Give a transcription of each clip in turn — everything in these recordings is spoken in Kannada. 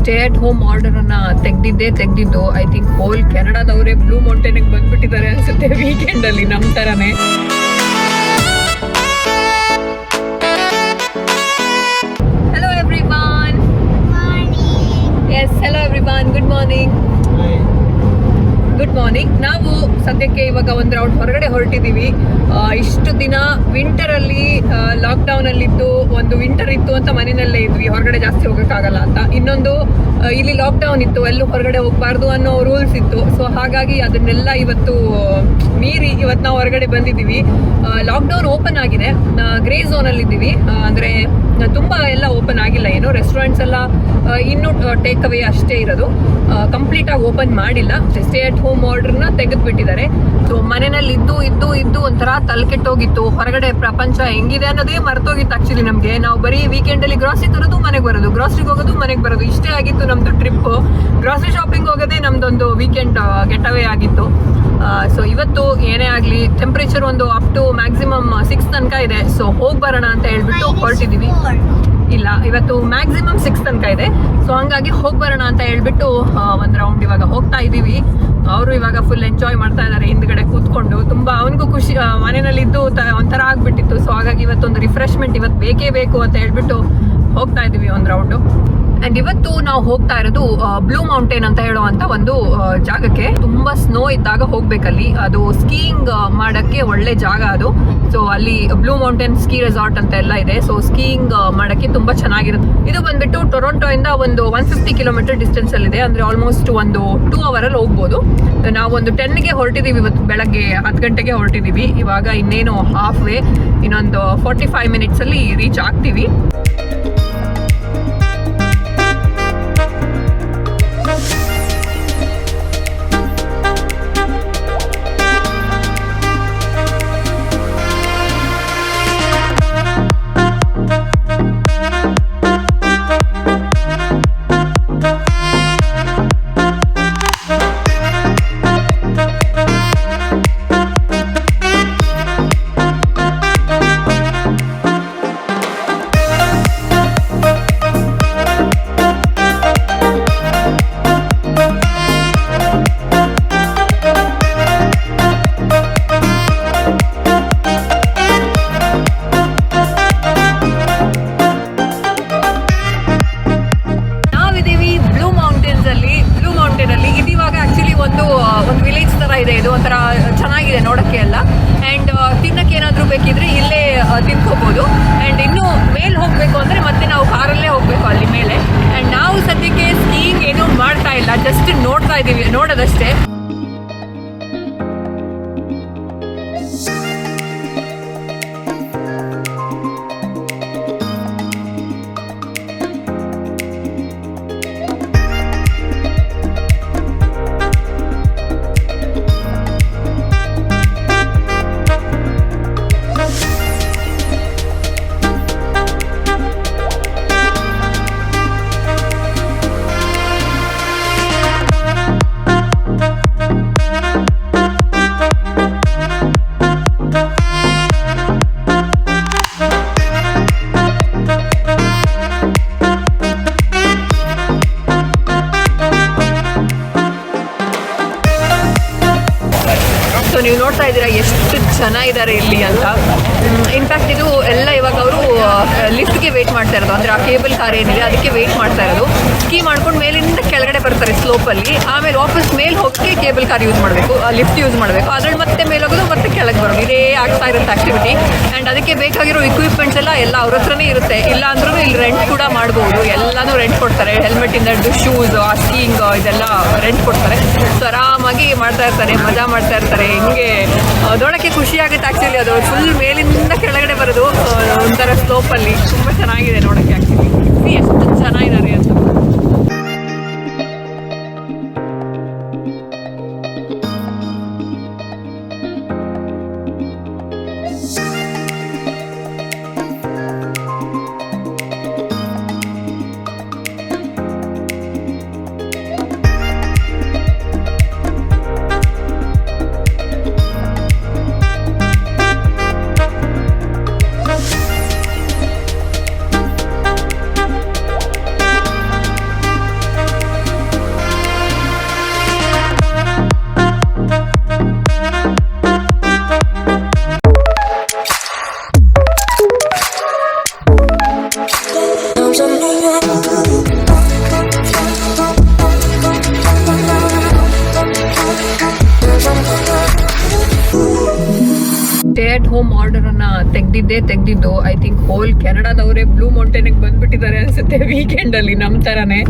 ಸ್ಟೇ ಅಟ್ ಹೋಮ್ ಆರ್ಡರ್ ಅನ್ನ ತೆಗ್ದಿದ್ದು ಐ ಥಿಂಕ್ ಹೋಲ್ ಕೆನಡಾದವರೇ ಬ್ಲೂ ಮೌಂಟೇನ್ಗೆ ಬಂದ್ಬಿಟ್ಟಿದ್ದಾರೆ ಅನ್ಸುತ್ತೆ ವೀಕೆಂಡ್ ಅಲ್ಲಿ ನಮ್ಮ ತರನೇ. Hello everyone. Yes, hello everyone. Good morning. Good morning. ನಾವು ಸದ್ಯಕ್ಕೆ ಇವಾಗ ಒಂದು ರೌಂಡ್ ಹೊರಗಡೆ ಹೊರಟಿದ್ದೀವಿ. ಇಷ್ಟು ದಿನ ವಿಂಟರಲ್ಲಿ ಲಾಕ್ಡೌನಲ್ಲಿದ್ದು, ಒಂದು ವಿಂಟರ್ ಇತ್ತು ಅಂತ ಮನೆಯಲ್ಲೇ ಇದ್ವಿ, ಹೊರಗಡೆ ಜಾಸ್ತಿ ಹೋಗೋಕ್ಕಾಗಲ್ಲ ಅಂತ. ಇನ್ನೊಂದು ಇಲ್ಲಿ ಲಾಕ್ಡೌನ್ ಇತ್ತು, ಎಲ್ಲೂ ಹೊರಗಡೆ ಹೋಗಬಾರ್ದು ಅನ್ನೋ ರೂಲ್ಸ್ ಇತ್ತು. ಸೊ ಹಾಗಾಗಿ ಅದನ್ನೆಲ್ಲ ಇವತ್ತು ಮೀರಿ ಇವತ್ತು ನಾವು ಹೊರಗಡೆ ಬಂದಿದ್ದೀವಿ. ಲಾಕ್ಡೌನ್ ಓಪನ್ ಆಗಿದೆ, ಗ್ರೇ ಝೋನಲ್ಲಿದ್ದೀವಿ. ಅಂದರೆ ತುಂಬ ಎಲ್ಲ ಓಪನ್ ಆಗಿಲ್ಲ, ಏನು ರೆಸ್ಟೋರೆಂಟ್ಸ್ ಎಲ್ಲ ಇನ್ನೂ ಟೇಕ್ ಅವೇ ಅಷ್ಟೇ ಇರೋದು, ಕಂಪ್ಲೀಟಾಗಿ ಓಪನ್ ಮಾಡಿಲ್ಲ. ಸ್ಟೇ ಅಟ್ ಹೋಮ್ ಆರ್ಡರ್ನ ತೆಗೆದುಬಿಟ್ಟಿದ್ದಾರೆ. ಸೊ ಮನೆಯಲ್ಲಿ ಇದ್ದು ಒಂಥರ ತಲೆಕೆಟ್ಟೋಗಿತ್ತು. ಹೊರಗಡೆ ಪ್ರಪಂಚ ಹೆಂಗಿದೆ ಅನ್ನೋದೇ ಮರ್ತೋಗಿತ್ತು ಆ್ಯಕ್ಚುಲಿ ನಮಗೆ. ನಾವು ಬರೀ ವೀಕೆಂಡಲ್ಲಿ ಗ್ರಾಸರಿ ತರೋದು, ಮನೆಗೆ ಬರೋದು, ಗ್ರಾಸರಿಗೆ ಹೋಗೋದು, ಮನೆಗೆ ಬರೋದು, ಇಷ್ಟೇ ಆಗಿತ್ತು ನಮ್ಮದು ಟ್ರಿಪ್. ಗ್ರಾಸರಿ ಶಾಪಿಂಗ್ ಹೋಗೋದೇ ನಮ್ಮದೊಂದು ವೀಕೆಂಡ್ ಗೆಟವೇ ಆಗಿತ್ತು. ಸೊ ಇವತ್ತು ಏನೇ ಆಗಲಿ ಟೆಂಪ್ರೇಚರ್ ಒಂದು ಅಪ್ ಟು ಮ್ಯಾಕ್ಸಿಮಮ್ 6 ತನಕ ಇದೆ. ಸೊ ಹೋಗಿ ಬರೋಣ ಅಂತ ಹೇಳ್ಬಿಟ್ಟು ಹೊರಟಿದ್ದೀವಿ. ಇಲ್ಲ, ಇವತ್ತು ಮ್ಯಾಕ್ಸಿಮಮ್ 6 ತನಕ ಇದೆ. ಸೊ ಹಂಗಾಗಿ ಹೋಗಿ ಬರೋಣ ಅಂತ ಹೇಳ್ಬಿಟ್ಟು ಒಂದು ರೌಂಡ್ ಇವಾಗ ಹೋಗ್ತಾ ಇದ್ದೀವಿ. ಅವರು ಇವಾಗ ಫುಲ್ ಎಂಜಾಯ್ ಮಾಡ್ತಾ ಇದ್ದಾರೆ ಹಿಂದ್ಗಡೆ ಕೂತ್ಕೊಂಡು. ತುಂಬ ಅವನಿಗೂ ಖುಷಿ, ಮನೆಯಲ್ಲಿದ್ದು ಒಂಥರ ಆಗ್ಬಿಟ್ಟಿತ್ತು. ಸೊ ಹಾಗಾಗಿ ಇವತ್ತೊಂದು ರಿಫ್ರೆಶ್ಮೆಂಟ್ ಇವತ್ತು ಬೇಕೇ ಬೇಕು ಅಂತ ಹೇಳ್ಬಿಟ್ಟು ಹೋಗ್ತಾ ಇದ್ದೀವಿ ಒಂದು ರೌಂಡು. ಆ್ಯಂಡ್ ಇವತ್ತು ನಾವು ಹೋಗ್ತಾ ಇರೋದು ಬ್ಲೂ ಮೌಂಟೇನ್ ಅಂತ ಹೇಳುವಂಥ ಒಂದು ಜಾಗಕ್ಕೆ. ತುಂಬ ಸ್ನೋ ಇದ್ದಾಗ ಹೋಗ್ಬೇಕಲ್ಲಿ, ಅದು ಸ್ಕೀಯಿಂಗ್ ಮಾಡೋಕ್ಕೆ ಒಳ್ಳೆ ಜಾಗ ಅದು. ಸೊ ಅಲ್ಲಿ ಬ್ಲೂ ಮೌಂಟೇನ್ ಸ್ಕೀ ರೆಸಾರ್ಟ್ ಅಂತ ಎಲ್ಲ ಇದೆ. ಸೊ ಸ್ಕೀಯಿಂಗ್ ಮಾಡೋಕ್ಕೆ ತುಂಬ ಚೆನ್ನಾಗಿರುತ್ತೆ. ಇದು ಬಂದ್ಬಿಟ್ಟು ಟೊರೊಂಟೊ ಇಂದ ಒಂದು 150 ಕಿಲೋಮೀಟರ್ ಡಿಸ್ಟೆನ್ಸ್ ಅಲ್ಲಿ ಇದೆ. ಅಂದರೆ ಆಲ್ಮೋಸ್ಟ್ ಒಂದು 2 ಅವರಲ್ಲಿ ಹೋಗ್ಬೋದು. ನಾವು ಒಂದು 10ಗೆ ಹೊರಟಿದ್ದೀವಿ, ಇವತ್ತು ಬೆಳಗ್ಗೆ 10 ಗಂಟೆಗೆ ಹೊರಟಿದ್ದೀವಿ. ಇವಾಗ ಇನ್ನೇನು ಹಾಫ್ ವೇ, ಇನ್ನೊಂದು 45 ಮಿನಿಟ್ಸಲ್ಲಿ ರೀಚ್ ಆಗ್ತೀವಿ. ಇದು ಒಂಥರ ಚೆನ್ನಾಗಿದೆ ನೋಡೋಕ್ಕೆ ಎಲ್ಲ. ಆ್ಯಂಡ್ ತಿನ್ನಕ್ಕೆ ಏನಾದರೂ ಬೇಕಿದ್ರೆ ಇಲ್ಲೇ ತಿನ್ಕೋಬೋದು. ಆ್ಯಂಡ್ ಇನ್ನೂ ಮೇಲೆ ಹೋಗಬೇಕು ಅಂದರೆ ಮತ್ತೆ ನಾವು ಕಾರಲ್ಲೇ ಹೋಗಬೇಕು ಅಲ್ಲಿ ಮೇಲೆ. ಆ್ಯಂಡ್ ನಾವು ಸದ್ಯಕ್ಕೆ ಸ್ಕೀಯಿಂಗ್ ಏನೂ ಮಾಡ್ತಾ ಇಲ್ಲ, ಜಸ್ಟ್ ನೋಡ್ತಾ ಇದ್ದೀವಿ, ನೋಡೋದಷ್ಟೇ. ನೀವು ನೋಡ್ತಾ ಇದ್ದೀರಾ ಎಷ್ಟು ಜನ ಇದ್ದಾರೆ ಇಲ್ಲಿ ಅಂತ. ಇನ್ಫ್ಯಾಕ್ಟ್ ಇದು ಎಲ್ಲ ಇವಾಗ ಅವರು ಲಿಫ್ಟ್ಗೆ ವೆಯ್ಟ್ ಮಾಡ್ತಾ ಇರೋದು. ಅಂದರೆ ಆ ಕೇಬಲ್ ಕಾರ್ ಏನಿದೆ ಅದಕ್ಕೆ ವೆಯ್ಟ್ ಮಾಡ್ತಾ ಇರೋದು. ಸ್ಕೀ ಮಾಡ್ಕೊಂಡು ಮೇಲಿಂದ ಕೆಳಗಡೆ ಬರ್ತಾರೆ ಸ್ಲೋಪಲ್ಲಿ, ಆಮೇಲೆ ವಾಪಸ್ ಮೇಲೆ ಹೋಗಿ ಕೇಬಲ್ ಕಾರ್ ಯೂಸ್ ಮಾಡಬೇಕು, ಲಿಫ್ಟ್ ಯೂಸ್ ಮಾಡಬೇಕು, ಅದ್ರಲ್ಲಿ ಮತ್ತೆ ಮೇಲೆ ಹೋಗೋದು ಮತ್ತೆ ಕೆಳಗೆ ಬರೋದು, ಇದೇ ಆಗ್ತಾ ಇರುತ್ತೆ ಆಕ್ಟಿವಿಟಿ. ಆ್ಯಂಡ್ ಅದಕ್ಕೆ ಬೇಕಾಗಿರೋ ಇಕ್ವಿಪ್ಮೆಂಟ್ಸ್ ಎಲ್ಲ ಅವ್ರ ಹತ್ರನೇ ಇರುತ್ತೆ. ಇಲ್ಲ ಅಂದ್ರೂ ಇಲ್ಲಿ ರೆಂಟ್ ಕೂಡ ಮಾಡ್ಬೋದು, ಎಲ್ಲನೂ ರೆಂಟ್ ಕೊಡ್ತಾರೆ. ಹೆಲ್ಮೆಟಿಂದ ಹಿಡಿದು ಶೂಸ್, ಆ ಸ್ಕೀಯಿಂಗ್ ಇದೆಲ್ಲ ರೆಂಟ್ ಕೊಡ್ತಾರೆ. ಸೊ ಆರಾಮಾಗಿ ಮಾಡ್ತಾ ಇರ್ತಾರೆ, ಮಜಾ ಮಾಡ್ತಾ ಇರ್ತಾರೆ. ಹಿಂಗೆ ನೋಡೋಕ್ಕೆ ಖುಷಿ ಆಗುತ್ತೆ ಆ್ಯಕ್ಚುಲಿ. ಅದು ಫುಲ್ ಮೇಲಿಂದ ಕೆಳಗಡೆ ಬರೋದು ಒಂಥರ ಸ್ಲೋಪಲ್ಲಿ ತುಂಬ ಚೆನ್ನಾಗಿದೆ ನೋಡೋಕ್ಕೆ ಆ್ಯಕ್ಚುಲಿ. ಎಷ್ಟು ಚೆನ್ನಾಗಿದ್ದಾರೆ ಅಂತ. ಅಟ್ ಹೋಮ್ ಆರ್ಡರ್ ಅನ್ನ ತೆಗ್ದಿದ್ದು ಐ ಥಿಂಕ್ ಹೋಲ್ ಕೆನಡಾದವರೇ ಬ್ಲೂ ಮೌಂಟೇನ್ಗೆ ಬಂದ್ಬಿಟ್ಟಿದ್ದಾರೆ ಅನ್ಸುತ್ತೆ ವೀಕೆಂಡ್ ಅಲ್ಲಿ ನಮ್ಮ ತರಾನೇ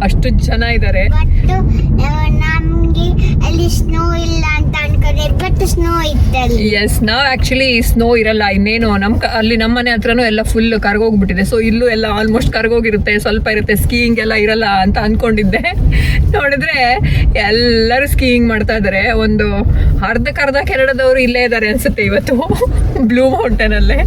ಅಷ್ಟು ಜನ ಇದ್ದಾರೆ. ನಮ್ಗೆ ಅಲ್ಲಿ ಸ್ನೋ ಇಲ್ಲ ಅಂತ ಅನ್ಕೊಂಡೆ, ಬಟ್ ಸ್ನೋ ಇತ್ತಲ್ಲಿ. ಎಸ್, ನಾವು ಆಕ್ಚುಲಿ ಸ್ನೋ ಇರಲ್ಲ, ಇನ್ನೇನು ಅಲ್ಲಿ ನಮ್ಮ ಮನೆ ಹತ್ರನೂ ಎಲ್ಲ ಫುಲ್ ಕರ್ಗೋಗ್ಬಿಟ್ಟಿದೆ. ಸೊ ಇಲ್ಲೂ ಎಲ್ಲ ಆಲ್ಮೋಸ್ಟ್ ಕರ್ಗೋಗಿರುತ್ತೆ, ಸ್ವಲ್ಪ ಇರುತ್ತೆ, ಸ್ಕೀಯಿಂಗ್ ಎಲ್ಲ ಇರಲ್ಲ ಅಂತ ಅನ್ಕೊಂಡಿದ್ದೆ. ನೋಡಿದ್ರೆ ಎಲ್ಲರೂ ಸ್ಕೀಯಿಂಗ್ ಮಾಡ್ತಾ ಇದ್ದಾರೆ. ಒಂದು ಅರ್ಧ ಕೆನಡಾದವರು ಇಲ್ಲೇ ಇದ್ದಾರೆ ಅನ್ಸುತ್ತೆ ಇವತ್ತು ಬ್ಲೂ ಮೌಂಟೇನ್ ಅಲ್ಲೇ.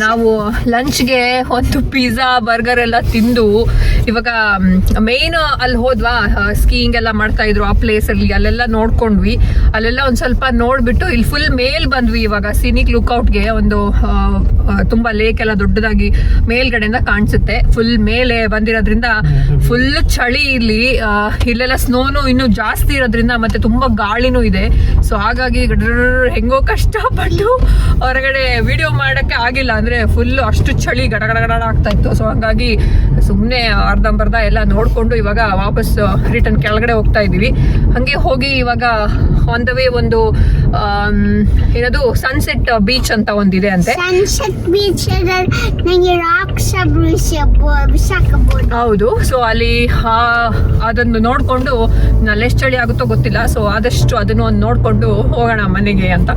ನಾವು ಲಂಚ್ಗೆ ಒಂದು ಪಿಜ್ಜಾ ಬರ್ಗರ್ ಎಲ್ಲ ತಿಂದು ಇವಾಗ ಮೇನ್ ಅಲ್ಲಿ ಹೋದ್ವಾ, ಸ್ಕೀಯಿಂಗ್ ಎಲ್ಲ ಮಾಡ್ತಾ ಇದ್ರು ಆ ಪ್ಲೇಸ್ ಅಲ್ಲಿ, ಅಲ್ಲೆಲ್ಲ ನೋಡ್ಕೊಂಡ್ವಿ. ಅಲ್ಲೆಲ್ಲ ಒಂದ್ ಸ್ವಲ್ಪ ನೋಡ್ಬಿಟ್ಟು ಇಲ್ಲಿ ಫುಲ್ ಮೇಲ್ ಬಂದ್ವಿ. ಇವಾಗ ಸಿನಿಕ್ ಲುಕ್ಔಟ್ಗೆ ಒಂದು ತುಂಬಾ ಲೇಕ್ ಎಲ್ಲ ದೊಡ್ಡದಾಗಿ ಮೇಲ್ಗಡೆಯಿಂದ ಕಾಣಿಸುತ್ತೆ. ಫುಲ್ ಮೇಲೆ ಬಂದಿರೋದ್ರಿಂದ ಫುಲ್ ಚಳಿ ಇಲ್ಲೆಲ್ಲ ಸ್ನೋನು ಇನ್ನು ಜಾಸ್ತಿ ಇರೋದ್ರಿಂದ ಮತ್ತೆ ತುಂಬಾ ಗಾಳಿನೂ ಇದೆ. ಸೊ ಹಾಗಾಗಿ ಹೆಂಗೋ ಕಷ್ಟಪಟ್ಟು ಹೊರಗಡೆ ವಿಡಿಯೋ ಮಾಡಕ್ಕೆ ಆಗಿಲ್ಲ, ಅಂದ್ರೆ ಫುಲ್ ಅಷ್ಟು ಚಳಿ ಗಡಗಡ ಆಗ್ತಾ ಇತ್ತು. ಸೊ ಹಂಗಾಗಿ ಸುಮ್ಮನೆ ಅರ್ಧಂಬರ್ಧ ಎಲ್ಲ ನೋಡ್ಕೊಂಡು ಇವಾಗ ವಾಪಸ್ ರಿಟರ್ನ್ ಕೆಳಗಡೆ ಹೋಗ್ತಾ ಇದೀವಿ. ಹಂಗೆ ಹೋಗಿ ಇವಾಗ ಆನ್ ದ ವೇ ಒಂದು ಏನದು ಸನ್ಸೆಟ್ ಬೀಚ್ ಅಂತ ಒಂದಿದೆ ಅಂತೆ. ಹೌದು, ಸೊ ಅಲ್ಲಿ ಅದನ್ನು ನೋಡ್ಕೊಂಡು ಅಲ್ಲಿ ಎಷ್ಟು ಚಳಿ ಆಗುತ್ತೋ ಗೊತ್ತಿಲ್ಲ. ಸೊ ಆದಷ್ಟು ಅದನ್ನು ಒಂದು ನೋಡ್ಕೊಂಡು ಹೋಗೋಣ ಮನೆಗೆ ಅಂತ.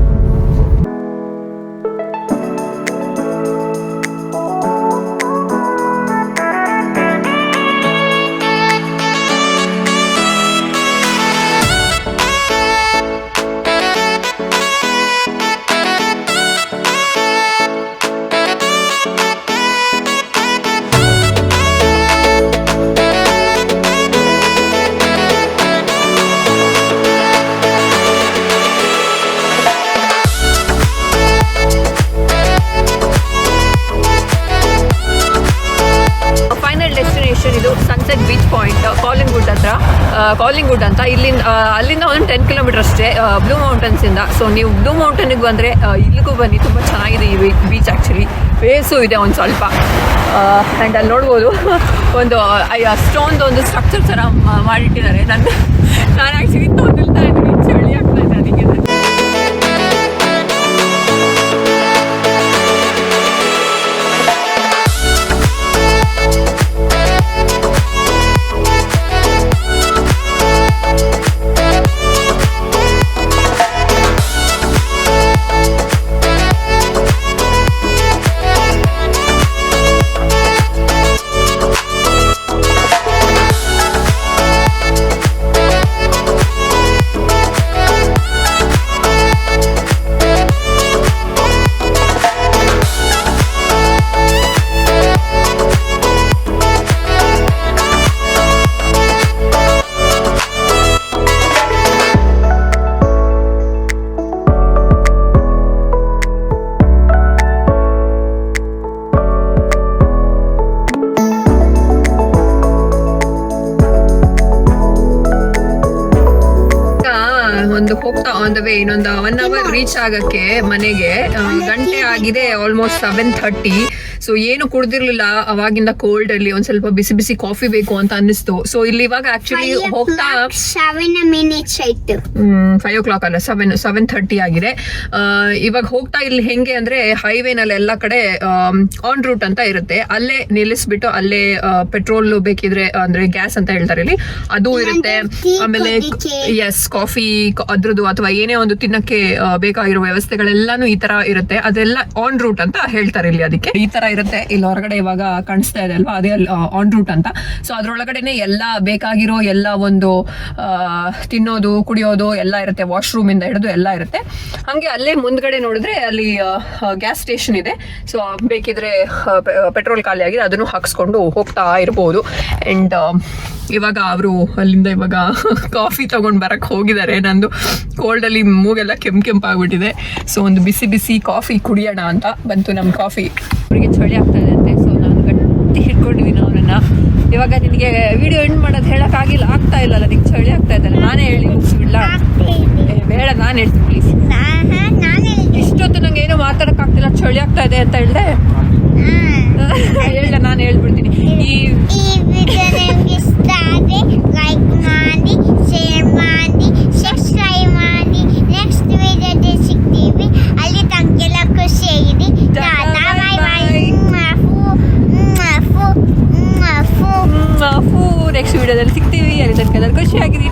ಇದು ಸನ್ಸೆಟ್ ಬೀಚ್ ಪಾಯಿಂಟ್ ಕಾಲಿಂಗ್ವುಡ್ ಅಂತ. ಅಲ್ಲಿಂದ ಒಂದು 10 ಕಿಲೋಮೀಟರ್ ಅಷ್ಟೇ ಬ್ಲೂ ಮೌಂಟನ್ಸ್ ಇಂದ. ಸೊ ನೀವು ಬ್ಲೂ ಮೌಂಟನ್ಗೆ ಬಂದರೆ ಇಲ್ಲಿಗೂ ಬನ್ನಿ, ತುಂಬ ಚೆನ್ನಾಗಿದೆ ಈ ಬೀಚ್. ಆ್ಯಕ್ಚುಲಿ ವೇಸು ಇದೆ ಒಂದು ಸ್ವಲ್ಪ, ಆ್ಯಂಡ್ ಅಲ್ಲಿ ನೋಡ್ಬೋದು ಒಂದು ಸ್ಟೋನ್ದು ಸ್ಟ್ರಕ್ಚರ್ ಥರ ಮಾಡಿಟ್ಟಿದ್ದಾರೆ. ನಾನು ಆ್ಯಕ್ಚುಲಿ ನಿಲ್ತಾ ಇದ್ದೀನಿ, ಚಳಿ ಆಗ್ತಾ ಇದೆ ಅದಕ್ಕೆ. On the way. ಇನ್ನೊಂದು 1 hour ರೀಚ್ ಆಗಕ್ಕೆ ಮನೆಗೆ. ಗಂಟೆ ಆಗಿದೆ ಆಲ್ಮೋಸ್ಟ್ 7:30. ಸೊ ಏನು ಕುಡ್ದಿರ್ಲಿಲ್ಲ ಅವಾಗಿಂದ ಕೋಲ್ಡ್ ಅಲ್ಲಿ. ಒಂದ್ ಸ್ವಲ್ಪ ಬಿಸಿ ಬಿಸಿ ಕಾಫಿ ಬೇಕು ಅಂತ ಅನ್ನಿಸ್ತು. ಸೊ ಇಲ್ಲಿ ಇವಾಗ ಆಕ್ಚುಲಿ ಹೋಗ್ತಾ 7 minutes ಆಯ್ತು. 5 o'clock ಅಲ್ಲ, 7:30 ಆಗಿದೆ. ಇವಾಗ ಹೋಗ್ತಾ ಇಲ್ಲಿ ಹೆಂಗೆ ಅಂದ್ರೆ ಹೈವೇನಲ್ಲಿ ಎಲ್ಲ ಕಡೆ ಆನ್ ರೂಟ್ ಅಂತ ಇರುತ್ತೆ. ಅಲ್ಲೇ ನಿಲ್ಲಿಸ್ಬಿಟ್ಟು ಅಲ್ಲೇ ಪೆಟ್ರೋಲ್ ಬೇಕಿದ್ರೆ ಅಂದ್ರೆ ಗ್ಯಾಸ್ ಅಂತ ಹೇಳ್ತಾರೆ ಇಲ್ಲಿ, ಅದು ಇರುತ್ತೆ. ಆಮೇಲೆ ಎಸ್ ಕಾಫಿ ಅದ್ರದ್ದು ಅಥವಾ ಏನೇ ಒಂದು ತಿನ್ನಕ್ಕೆ ಬೇಕಾಗಿರೋ ವ್ಯವಸ್ಥೆಗಳೆಲ್ಲಾನು ಈ ತರ ಇರುತ್ತೆ. ಅದೆಲ್ಲ ಆನ್ ರೂಟ್ ಅಂತ ಹೇಳ್ತಾರೆ ಇಲ್ಲಿ. ಅದಕ್ಕೆ ಈ ತರ ಇರುತ್ತೆ. ಇಲ್ಲಿ ಹೊರಗಡೆ ಇವಾಗ ಕಾಣಿಸ್ತಾ ಇದೆ ಅಲ್ವಾ, ಅದೇ ಆನ್ ರೂಟ್ ಅಂತ. ಸೊ ಅದ್ರೊಳಗಡೆನೆ ಎಲ್ಲ ಬೇಕಾಗಿರೋ ಎಲ್ಲ ಒಂದು ತಿನ್ನೋದು ಕುಡಿಯೋದು ಎಲ್ಲ ಇರುತ್ತೆ. ವಾಶ್ರೂಮ್ ಇಂದ ಹಿಡಿದು ಎಲ್ಲ ಇರುತ್ತೆ. ಹಂಗೆ ಅಲ್ಲೇ ಮುಂದ್ಗಡೆ ನೋಡಿದ್ರೆ ಅಲ್ಲಿ ಗ್ಯಾಸ್ ಸ್ಟೇಷನ್ ಇದೆ. ಸೊ ಬೇಕಿದ್ರೆ ಪೆಟ್ರೋಲ್ ಖಾಲಿ ಆಗಿದೆ ಅದನ್ನು ಹಾಕ್ಸ್ಕೊಂಡು ಹೋಗ್ತಾ ಇರ್ಬೋದು. ಅಂಡ್ ಇವಾಗ ಅವರು ಅಲ್ಲಿಂದ ಇವಾಗ ಕಾಫಿ ತಗೊಂಡ್ ಬರಕ್ ಹೋಗಿದ್ದಾರೆ. ನಂದು ಕೋಲ್ಡ್ ಅಲ್ಲಿ ಮೂಗೆಲ್ಲ ಕೆಂಪಾಗ್ಬಿಟ್ಟಿದೆ. ಸೊ ಒಂದು ಬಿಸಿ ಬಿಸಿ ಕಾಫಿ ಕುಡಿಯೋಣ ಅಂತ ಬಂತು ನಮ್ಮ ಕಾಫಿ. ಅವರಿಗೆ ಚಳಿ ಆಗ್ತಾ ಇದೆ ಅಂತೆ. ಸೊ ನಾನು ಗಟ್ಟಿ ಹಿಡ್ಕೊಂಡಿದ್ದೀನಿ ಅವರನ್ನ. ಇವಾಗ ನಿನಗೆ ವಿಡಿಯೋ ಎಂಡ್ ಮಾಡೋದು ಹೇಳಕ್ಕಾಗಿಲ್ಲ, ಆಗ್ತಾ ಇಲ್ಲಲ್ಲ, ನಿಂಗೆ ಚಳಿ ಆಗ್ತಾ ಇದ್ದಲ್ಲ. ನಾನೇ ಹೇಳಿ ಮುಗಿಸ್ಬಿಡ್ಲಾ? ಬೇಡ, ನಾನು ಹೇಳ್ತೀನಿ ಪ್ಲೀಸ್. ಇಷ್ಟೊತ್ತು ನಂಗೆ ಏನೋ ಮಾತಾಡಕ್ಕಾಗ್ತಿಲ್ಲ, ಚಳಿ ಆಗ್ತಾ ಇದೆ ಅಂತ ಹೇಳ್ದೆ. ಹೇಳ, ನಾನು ಹೇಳ್ಬಿಡ್ತೀನಿ. ಈ ವಿಡಿಯೋ ನಿಮ್ಗೆ ಇಷ್ಟ ಆದರೆ ಲೈಕ್ ಮಾಡಿ, ಶೇರ್ ಮಾಡಿ, ಸಬ್ಸ್ಕ್ರೈಬ್ ಮಾಡಿ. ನೆಕ್ಸ್ಟ್ ವಿಡಿಯೋದಲ್ಲಿ ಸಿಗ್ತೀವಿ. ಅಲ್ಲಿ ತನಗೆಲ್ಲ ಖುಷಿಯಾಗಿರಿ. Tata bye bye. ನೆಕ್ಸ್ಟ್ ವಿಡಿಯೋದಲ್ಲಿ ಸಿಗ್ತೀವಿ. ಅಲ್ಲಿ ತನಕ ಖುಷಿಯಾಗಿರಿ.